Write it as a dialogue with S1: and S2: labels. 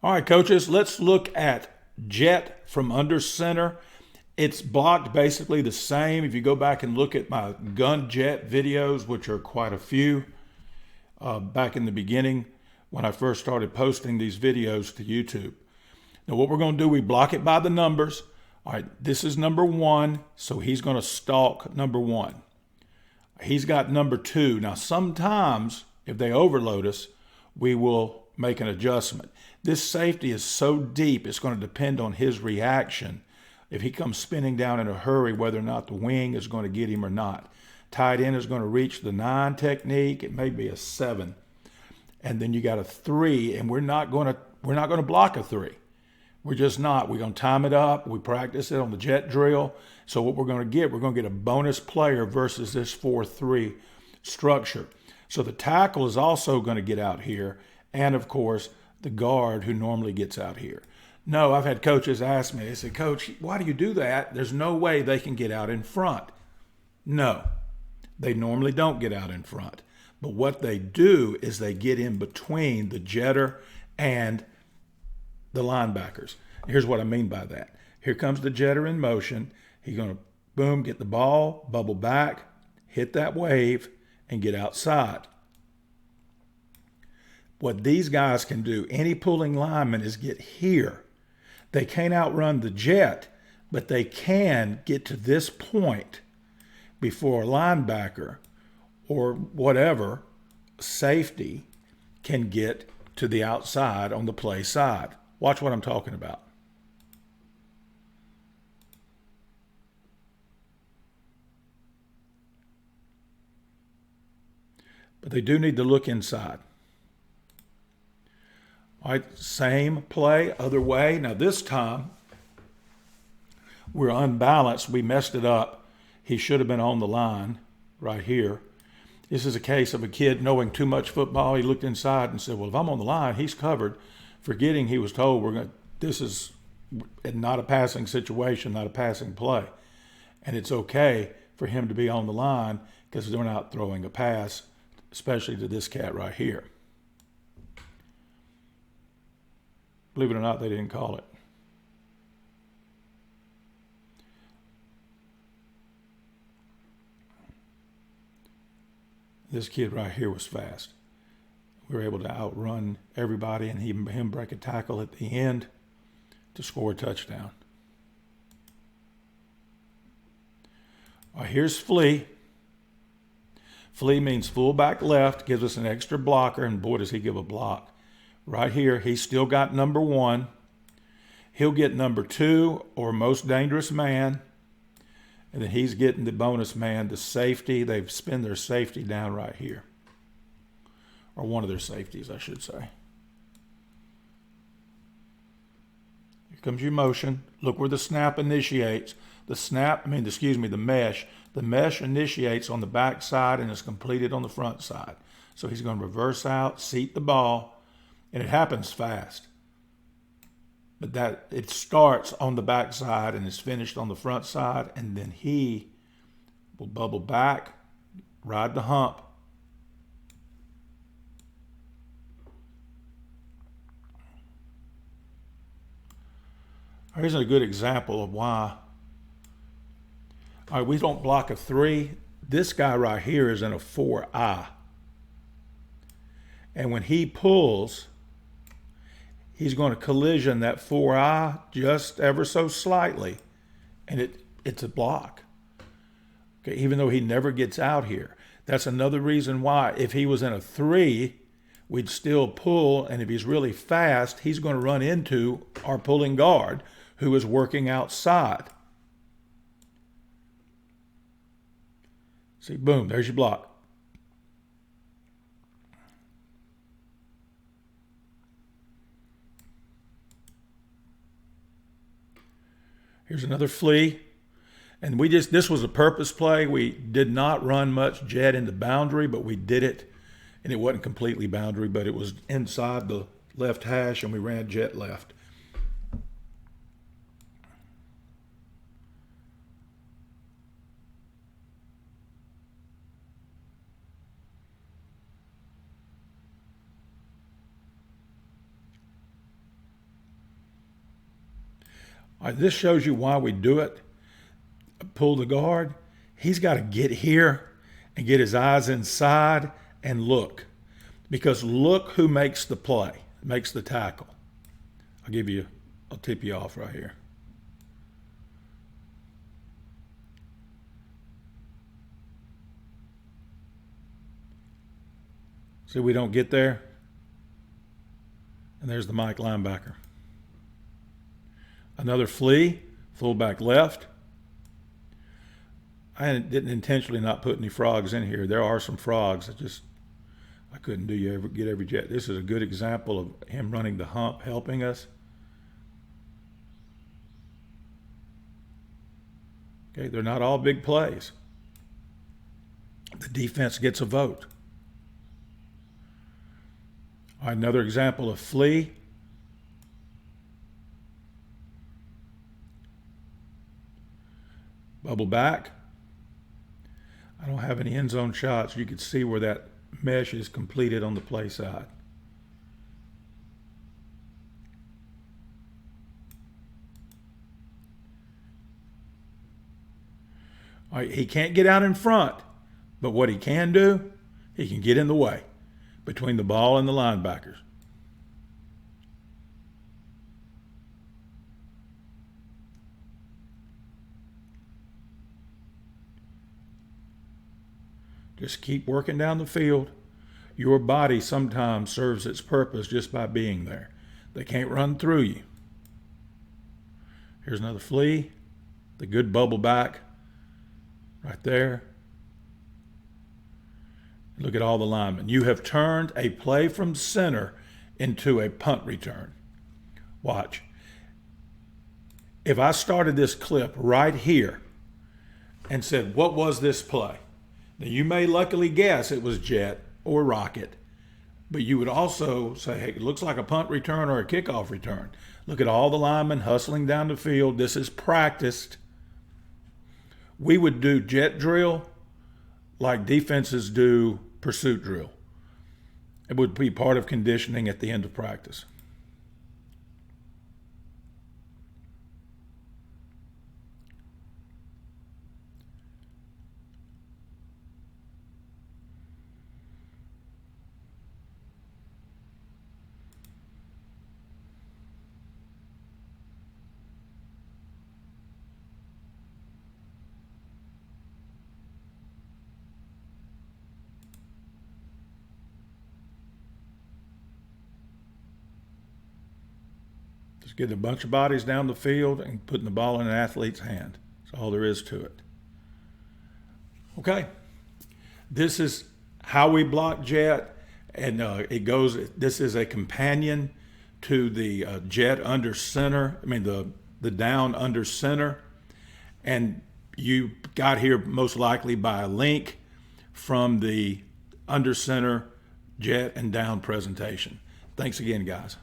S1: All right, coaches, let's look at jet from under center. It's blocked basically the same. If you go back and look at my gun jet videos, which are quite a few, back in the beginning when I first started posting these videos to YouTube. Now, what we're going to do, we block it by the numbers. All right, this is number one, so he's going to stalk number one. He's got number two. Now, sometimes if they overload us, we will make an adjustment. This safety is so deep, it's going to depend on his reaction. If he comes spinning down in a hurry, whether or not the wing is going to get him or not. Tight end is going to reach the 9 technique. It may be a 7. And then you got a 3, and we're not going to block a 3. We're just not. We're going to time it up. We practice it on the jet drill. So what we're going to get a bonus player versus this 4-3 structure. So the tackle is also going to get out here, and of course the guard who normally gets out here. No, I've had coaches ask me, they say, Coach, why do you do that? There's no way they can get out in front. No, they normally don't get out in front. But what they do is they get in between the jetter and the linebackers. Here's what I mean by that. Here comes the jetter in motion. He's going to, boom, get the ball, bubble back, hit that wave, and get outside. What these guys can do, any pulling lineman, is get here. They can't outrun the jet, but they can get to this point before a linebacker or whatever safety can get to the outside on the play side. Watch what I'm talking about. But they do need to look inside. All right, same play, other way. Now this time, we're unbalanced. We messed it up. He should have been on the line right here. This is a case of a kid knowing too much football. He looked inside and said, well, if I'm on the line, he's covered, forgetting he was told this is not a passing situation, not a passing play. And it's okay for him to be on the line because they're not throwing a pass, especially to this cat right here. Believe it or not, they didn't call it. This kid right here was fast. We were able to outrun everybody and him break a tackle at the end to score a touchdown. All right, here's Flea. Flea means fullback left, gives us an extra blocker, and boy, does he give a block. Right here, he's still got number 1. He'll get number 2 or most dangerous man. And then he's getting the bonus man, the safety. They've spin their safety down right here. Or one of their safeties, I should say. Here comes your motion. Look where the snap initiates. The mesh. The mesh initiates on the back side and is completed on the front side. So he's going to reverse out, seat the ball, and it happens fast. But that it starts on the back side and is finished on the front side, and then he will bubble back, ride the hump. Here's a good example of why. All right, we don't block a 3. This guy right here is in a 4-eye. And when he pulls, he's going to collision that 4-eye just ever so slightly, and it's a block. Okay, even though he never gets out here. That's another reason why if he was in a 3, we'd still pull, and if he's really fast, he's going to run into our pulling guard who is working outside. See, boom, there's your block. Here's another flea. And this was a purpose play. We did not run much jet into boundary, but we did it. And it wasn't completely boundary, but it was inside the left hash, and we ran jet left. All right, this shows you why we do it. Pull the guard. He's got to get here and get his eyes inside and look. Because look who makes the play, makes the tackle. I'll tip you off right here. See, we don't get there. And there's the Mike linebacker. Another flea, fullback left. I didn't intentionally not put any frogs in here. There are some frogs. I couldn't get every jet. This is a good example of him running the hump, helping us. Okay, they're not all big plays. The defense gets a vote. All right, another example of flea. Bubble back. I don't have any end zone shots. You can see where that mesh is completed on the play side. All right, he can't get out in front, but what he can do, he can get in the way between the ball and the linebackers. Just keep working down the field. Your body sometimes serves its purpose just by being there. They can't run through you. Here's another flea. The good bubble back right there. Look at all the linemen. You have turned a play from center into a punt return. Watch. If I started this clip right here and said, what was this play? Now, you may luckily guess it was jet or rocket, but you would also say, hey, it looks like a punt return or a kickoff return. Look at all the linemen hustling down the field. This is practiced. We would do jet drill like defenses do pursuit drill. It would be part of conditioning at the end of practice. Just getting a bunch of bodies down the field and putting the ball in an athlete's hand. That's all there is to it. Okay. This is how we block jet, and this is a companion to the jet under center, the down under center. And you got here most likely by a link from the under center jet and down presentation. Thanks again, guys.